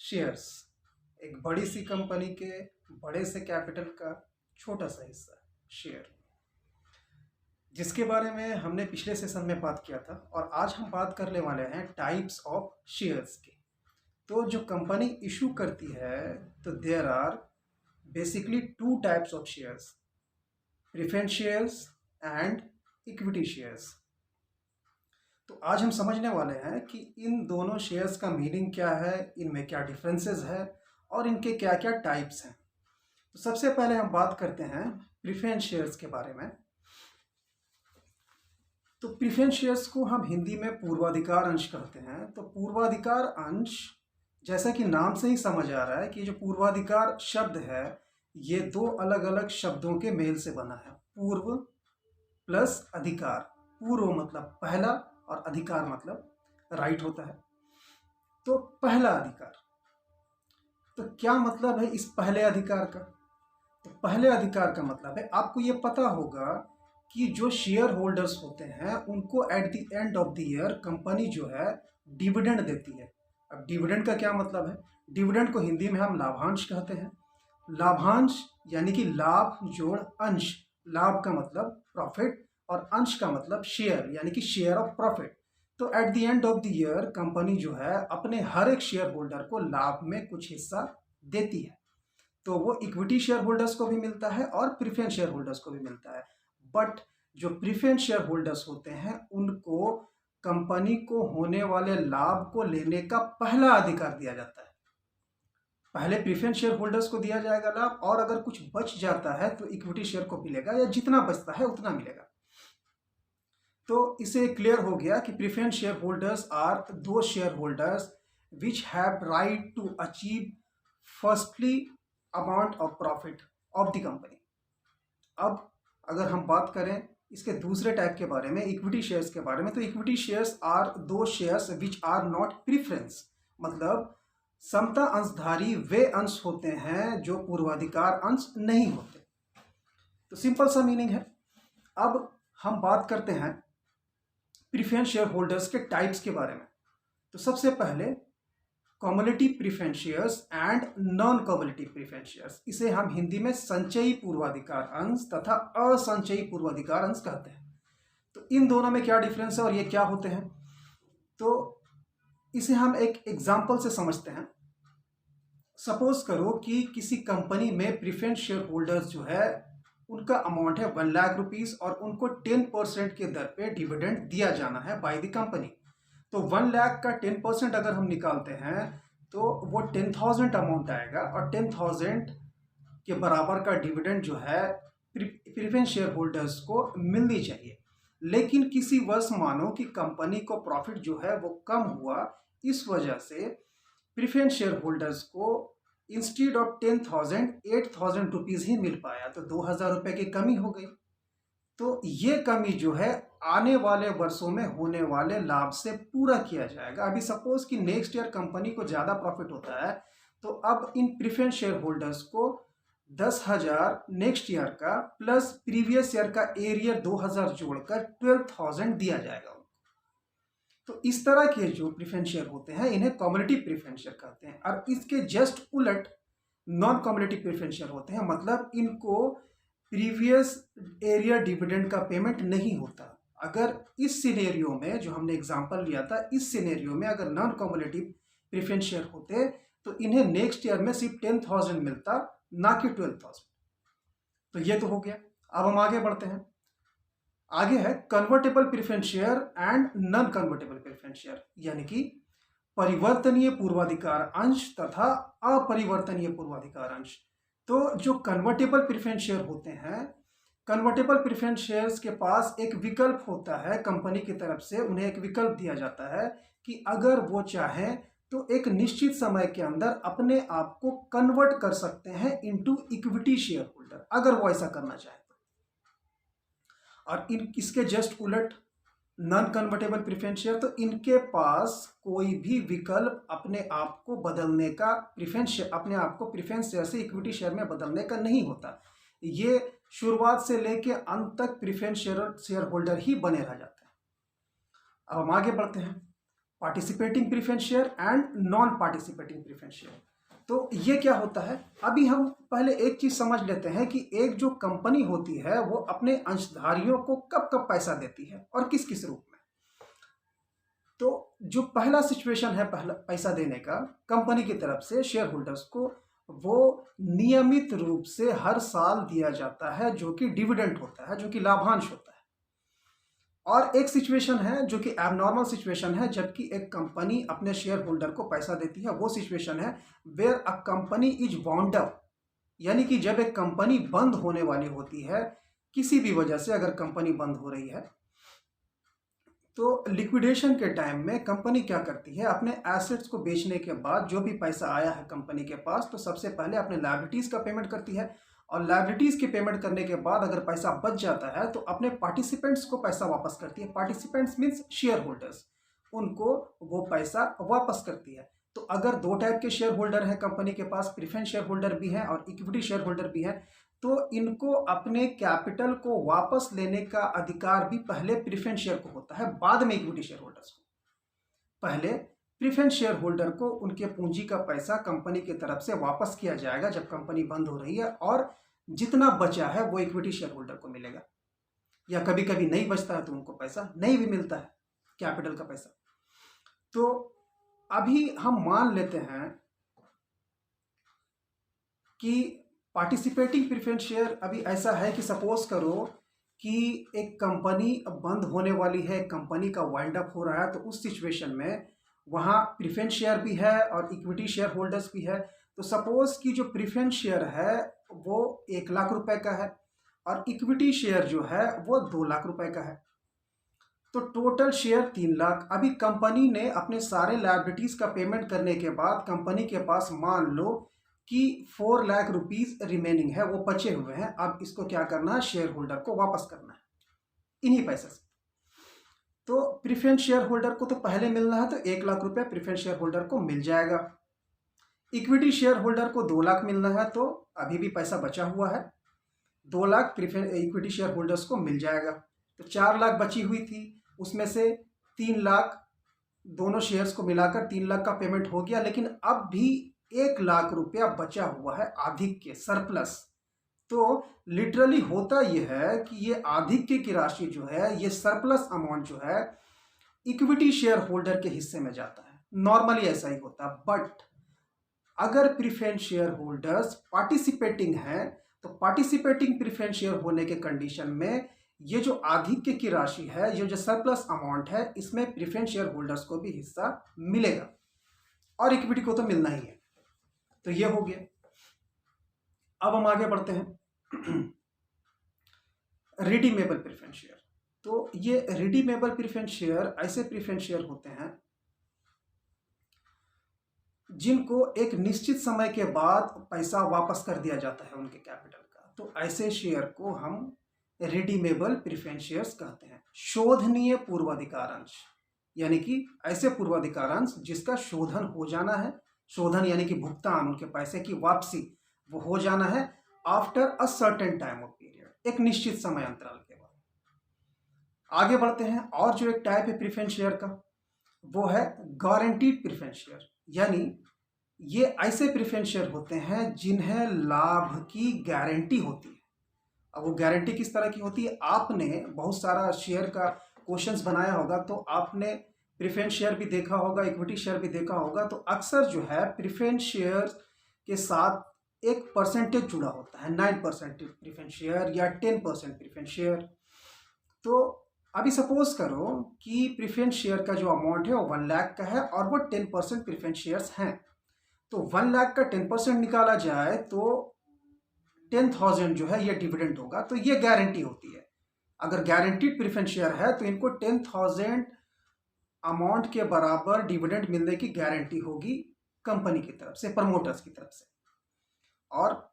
Shares एक बड़ी सी company के बड़े से कैपिटल का छोटा सा हिस्सा शेयर, जिसके बारे में हमने पिछले सेशन में बात किया था। और आज हम बात करने वाले हैं टाइप्स ऑफ शेयर्स की। तो जो कंपनी इशू करती है, तो there are basically two types of shares, preference shares and equity shares. तो आज हम समझने वाले हैं कि इन दोनों शेयर्स का मीनिंग क्या है, इनमें क्या डिफरेंसेस है और इनके क्या क्या टाइप्स हैं। तो सबसे पहले हम बात करते हैं प्रेफरेंस शेयर्स के बारे में। तो प्रेफरेंस शेयर्स को हम हिंदी में पूर्वाधिकार अंश कहते हैं। तो पूर्वाधिकार अंश, जैसा कि नाम से ही समझ आ रहा है कि जो पूर्वाधिकार शब्द है ये दो अलग अलग शब्दों के मेल से बना है। पूर्व प्लस अधिकार। पूर्व मतलब पहला और अधिकार मतलब राइट होता है। तो पहला अधिकार, तो क्या मतलब है इस पहले अधिकार का? तो पहले अधिकार का मतलब है, आपको ये पता होगा कि जो शेयर होल्डर्स होते हैं उनको at the end of the year company जो है डिविडेंड देती है। अब डिविडेंड का क्या मतलब है? डिविडेंड को हिंदी में हम लाभांश कहते हैं। लाभांश यानी कि लाभ जोड़ अंश। लाभ का मतलब प्रॉफिट और अंश का मतलब शेयर, यानी कि शेयर ऑफ प्रॉफिट। तो at the end of the year company जो है अपने हर एक शेयर होल्डर को लाभ में कुछ हिस्सा देती है। तो वो इक्विटी शेयर होल्डर्स को भी मिलता है और प्रेफरेंस शेयर होल्डर्स को भी मिलता है। बट जो प्रेफरेंस शेयर होल्डर्स होते हैं उनको कंपनी को होने वाले लाभ को लेने का पहला अधिकार दिया जाता है। पहले प्रेफरेंस शेयर होल्डर्स को दिया जाएगा लाभ, और अगर कुछ बच जाता है तो इक्विटी शेयर को मिलेगा, या जितना बचता है उतना मिलेगा। तो इसे क्लियर हो गया कि preference shareholders are those shareholders which have right to achieve firstly amount of profit of the company. अब अगर हम बात करें इसके दूसरे टाइप के बारे में, इक्विटी शेयर्स के बारे में, तो equity shares are those shares which are not preference. मतलब समता अंशधारी वे अंश होते हैं जो पूर्वाधिकार अंश नहीं होते। तो सिंपल सा मीनिंग है। अब हम बात करते हैं प्रेफरेंस शेयर होल्डर्स के टाइप्स के बारे में। तो सबसे पहले cumulative preference shares and non cumulative preference shares. इसे हम हिंदी में संचयी पूर्वाधिकार अंश तथा असंचयी पूर्वाधिकार अंश कहते हैं। तो इन दोनों में क्या डिफरेंस है और ये क्या होते हैं? तो इसे हम एक एग्जाम्पल से समझते हैं। सपोज करो कि किसी कंपनी में प्रेफरेंस शेयर होल्डर्स जो है उनका अमाउंट है 1 लाख रुपीज और उनको 10% के दर पे डिविडेंड दिया जाना है बाय द कंपनी। तो 1 लाख का 10% अगर हम निकालते हैं तो वो 10,000 अमाउंट आएगा, और 10,000 के बराबर का डिविडेंड जो है प्रेफरेंस शेयर होल्डर्स को मिलनी चाहिए। लेकिन किसी वर्ष मानो कि कंपनी को प्रॉफिट जो है वो कम हुआ, इस वजह से प्रेफरेंस शेयर होल्डर्स को इंस्टीड ऑफ 10,000 8,000 रुपीज ही मिल पाया। तो 2,000 रुपए की कमी हो गई। तो ये कमी जो है आने वाले वर्षों में होने वाले लाभ से पूरा किया जाएगा। अभी सपोज कि नेक्स्ट ईयर कंपनी को ज़्यादा प्रॉफिट होता है, तो अब इन प्रेफरेंस शेयर होल्डर्स को 10,000 नेक्स्ट ईयर का प्लस प्रीवियस ईयर का एरियर 2,000 जोड़कर 12,000 दिया जाएगा। तो इस तरह के जो प्रेफरेंस शेयर होते हैं इन्हें कम्युलेटिव प्रेफरेंस शेयर कहते हैं। और इसके जस्ट उलट नॉन कम्युलेटिव प्रेफरेंस शेयर होते हैं, मतलब इनको प्रीवियस एरिया डिविडेंड का पेमेंट नहीं होता। अगर इस सिनेरियो में जो हमने एग्जांपल लिया था, इस सिनेरियो में अगर नॉन कम्युलेटिव प्रेफरेंस शेयर होते तो इन्हें नेक्स्ट ईयर में सिर्फ 10,000 मिलता, ना कि 12,000। तो ये तो हो गया। अब हम आगे बढ़ते हैं। आगे है convertible preference share and non convertible preference share, यानी कि परिवर्तनीय पूर्वाधिकार अंश तथा अपरिवर्तनीय पूर्वाधिकार अंश। तो जो कन्वर्टेबल प्रेफरेंस शेयर होते हैं, कन्वर्टेबल प्रेफरेंस शेयर्स के पास एक विकल्प होता है, कंपनी की तरफ से उन्हें एक विकल्प दिया जाता है कि अगर वो चाहें तो एक निश्चित समय के अंदर अपने आप को कन्वर्ट कर सकते हैं इनटू इक्विटी शेयर होल्डर, अगर वो ऐसा करना चाहे तो। और इसके जस्ट उलट नॉन कन्वर्टेबल प्रेफरेंस शेयर, तो इनके पास कोई भी विकल्प अपने आप को बदलने का, अपने आप को प्रेफरेंस शेयर से इक्विटी शेयर में बदलने का नहीं होता। ये शुरुआत से लेके अंत तक प्रेफरेंस शेयर होल्डर ही बने रह जाते हैं। अब हम आगे बढ़ते हैं। Participating preference share and non participating preference share. तो ये क्या होता है, अभी हम पहले एक चीज समझ लेते हैं कि एक जो कंपनी होती है वो अपने अंशधारियों को कब कब पैसा देती है और किस किस रूप में। तो जो पहला सिचुएशन है पहला पैसा देने का कंपनी की तरफ से शेयर होल्डर्स को, वो नियमित रूप से हर साल दिया जाता है जो कि डिविडेंड होता है, जो कि लाभांश होता है। और एक सिचुएशन है जो कि एबनॉर्मल सिचुएशन है, जबकि एक कंपनी अपने शेयर होल्डर को पैसा देती है। वो सिचुएशन है where a company is wound up, यानी कि जब एक कंपनी बंद होने वाली होती है, किसी भी वजह से अगर कंपनी बंद हो रही है, तो लिक्विडेशन के टाइम में कंपनी क्या करती है, अपने एसेट्स को बेचने के बाद जो भी पैसा आया है कंपनी के पास, तो सबसे पहले अपने लायबिलिटीज़ का पेमेंट करती है। और लायबिलिटीज़ की पेमेंट करने के बाद अगर पैसा बच जाता है तो अपने पार्टिसिपेंट्स को पैसा वापस करती है। पार्टिसिपेंट्स मीन्स शेयर होल्डर्स, उनको वो पैसा वापस करती है। तो अगर दो टाइप के शेयर होल्डर हैं कंपनी के पास, प्रेफरेंस शेयर होल्डर भी हैं और इक्विटी शेयर होल्डर भी हैं, तो इनको अपने कैपिटल को वापस लेने का अधिकार भी पहले प्रेफरेंस शेयर को होता है, बाद में इक्विटी शेयर होल्डर्स को। पहले प्रेफरेंस शेयर होल्डर को उनके पूंजी का पैसा कंपनी की तरफ से वापस किया जाएगा जब कंपनी बंद हो रही है, और जितना बचा है वो इक्विटी शेयर होल्डर को मिलेगा। या कभी कभी नहीं बचता है तो उनको पैसा नहीं भी मिलता है, कैपिटल का पैसा। तो अभी हम मान लेते हैं कि पार्टिसिपेटिंग प्रेफरेंस शेयर अभी ऐसा है कि सपोज करो कि एक कंपनी अब बंद होने वाली है, कंपनी का वाइंड अप हो रहा है, तो उस सिचुएशन में वहाँ प्रेफरेंस शेयर भी है और इक्विटी शेयर होल्डर्स भी है। तो सपोज कि जो प्रेफरेंस शेयर है वो 1 लाख रुपए का है और इक्विटी शेयर जो है वो 2 लाख रुपए का है, तो टोटल शेयर 3 लाख। अभी कंपनी ने अपने सारे लायबिलिटीज का पेमेंट करने के बाद कंपनी के पास मान लो कि 4 लाख रुपीज रिमेनिंग है, वो बचे हुए हैं। अब इसको क्या करना है, शेयर होल्डर को वापस करना है इन्हीं पैसे से। तो प्रेफरेंस शेयर होल्डर को तो पहले मिलना है, तो 1 लाख रुपए प्रेफरेंस शेयर होल्डर को मिल जाएगा। इक्विटी शेयर होल्डर को 2 लाख मिलना है, तो अभी भी पैसा बचा हुआ है, 2 lakh preference equity share holders को मिल जाएगा। तो 4 लाख बची हुई थी, उसमें से 3 लाख दोनों शेयर्स को मिलाकर 3 लाख का पेमेंट हो गया, लेकिन अब भी 1 लाख रुपया बचा हुआ है आधिक्य सरप्लस। तो लिटरली होता यह है कि ये आधिक्य की राशि जो है, ये सरप्लस अमाउंट जो है इक्विटी शेयर होल्डर के हिस्से में जाता है। नॉर्मली ऐसा ही होता है, बट अगर प्रेफरेंस शेयर होल्डर्स पार्टिसिपेटिंग हैं, तो पार्टिसिपेटिंग प्रेफरेंस शेयर होने के कंडीशन में ये जो आधिक्य की राशि है, ये जो सरप्लस अमाउंट है, इसमें प्रेफरेंस शेयर होल्डर्स को भी हिस्सा मिलेगा और इक्विटी को तो मिलना ही है। तो ये हो गया। अब हम आगे बढ़ते हैं रिडीमेबल प्रेफरेंस शेयर। तो ये रिडीमेबल प्रेफरेंस शेयर ऐसे प्रेफरेंस शेयर होते हैं जिनको एक निश्चित समय के बाद पैसा वापस कर दिया जाता है उनके कैपिटल का। तो ऐसे शेयर को हम रिडीमेबल प्रेफरेंस शेयर्स कहते हैं। शोधनीय पूर्वाधिकार अंश, यानी कि ऐसे पूर्वाधिकार अंश जिसका शोधन हो जाना है, शोधन यानी कि भुगतान, उनके पैसे की वापसी वो हो जाना है after a certain time of period, एक निश्चित समय अंतराल के बाद। आगे बढ़ते हैं। और जो एक टाइप है प्रेफरेंस शेयर का, वो है गारंटीड प्रेफरेंस शेयर, यानी ये ऐसे प्रेफरेंस शेयर होते हैं जिन्हें लाभ की गारंटी होती है। अब वो गारंटी किस तरह की होती है, आपने बहुत सारा शेयर का क्वेश्चंस बनाया होगा, तो आपने प्रेफरेंस शेयर भी देखा होगा, इक्विटी शेयर भी देखा होगा। तो अक्सर जो है प्रेफरेंस शेयर के साथ एक परसेंटेज जुड़ा होता है, 9% प्रेफरेंस शेयर या 10% प्रेफरेंस शेयर। तो अभी सपोज करो कि प्रेफरेंस शेयर का जो अमाउंट है वो 1 लाख का है और वो 10% प्रेफरेंस शेयर्स हैं। तो 1 लाख का 10% निकाला जाए तो 10,000 जो है ये डिविडेंड होगा। तो ये गारंटी होती है। अगर गारंटीड प्रेफरेंस शेयर है तो इनको 10,000 अमाउंट के बराबर डिविडेंड मिलने की गारंटी होगी कंपनी की तरफ से, प्रमोटर्स की तरफ से। और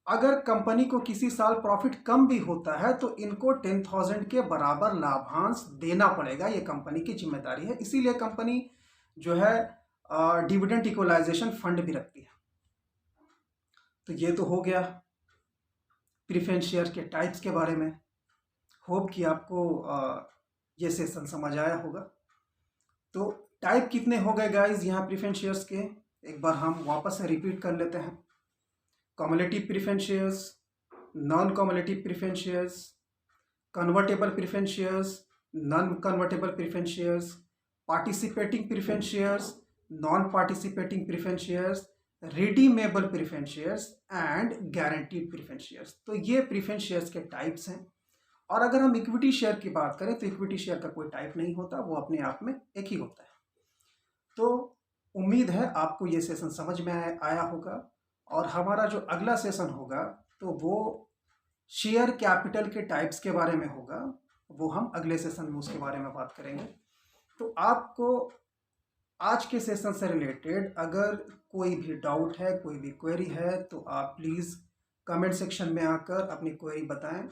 अगर कंपनी को किसी साल प्रॉफिट कम भी होता है तो इनको 10,000 के बराबर लाभांश देना पड़ेगा, ये कंपनी की जिम्मेदारी है। इसीलिए कंपनी जो है डिविडेंड इक्वलाइजेशन फंड भी रखती है। तो ये तो हो गया प्रेफरेंस शेयर के टाइप्स के बारे में। होप कि आपको ये सेशन समझ आया होगा। तो टाइप कितने हो गए गाइज यहाँ प्रेफरेंस शेयर्स के, एक बार हम वापस से रिपीट कर लेते हैं। Cumulative preference shares, non cumulative preference shares, convertible preference shares, non convertible preference shares, participating preference shares, non participating preference shares, redeemable preference shares and guaranteed preference shares. तो ये प्रेफरेंस शेयर्स के types हैं। और अगर हम equity share की बात करें तो इक्विटी शेयर का कोई टाइप नहीं होता, वो अपने आप में एक ही होता है। तो उम्मीद है आपको ये सेशन समझ में आया होगा, और हमारा जो अगला सेशन होगा तो वो शेयर कैपिटल के टाइप्स के बारे में होगा। वो हम अगले सेशन में उसके बारे में बात करेंगे। तो आपको आज के सेशन से रिलेटेड अगर कोई भी डाउट है, कोई भी क्वेरी है, तो आप प्लीज़ कमेंट सेक्शन में आकर अपनी क्वेरी बताएं।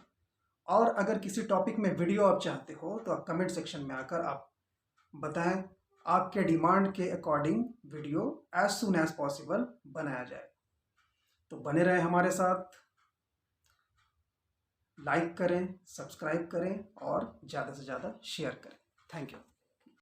और अगर किसी टॉपिक में वीडियो आप चाहते हो तो आप कमेंट सेक्शन में आकर आप बताएं, आपके डिमांड के according video as soon as possible बनाया जाए। तो बने रहें हमारे साथ, लाइक करें, सब्सक्राइब करें और ज़्यादा से ज़्यादा शेयर करें। Thank you.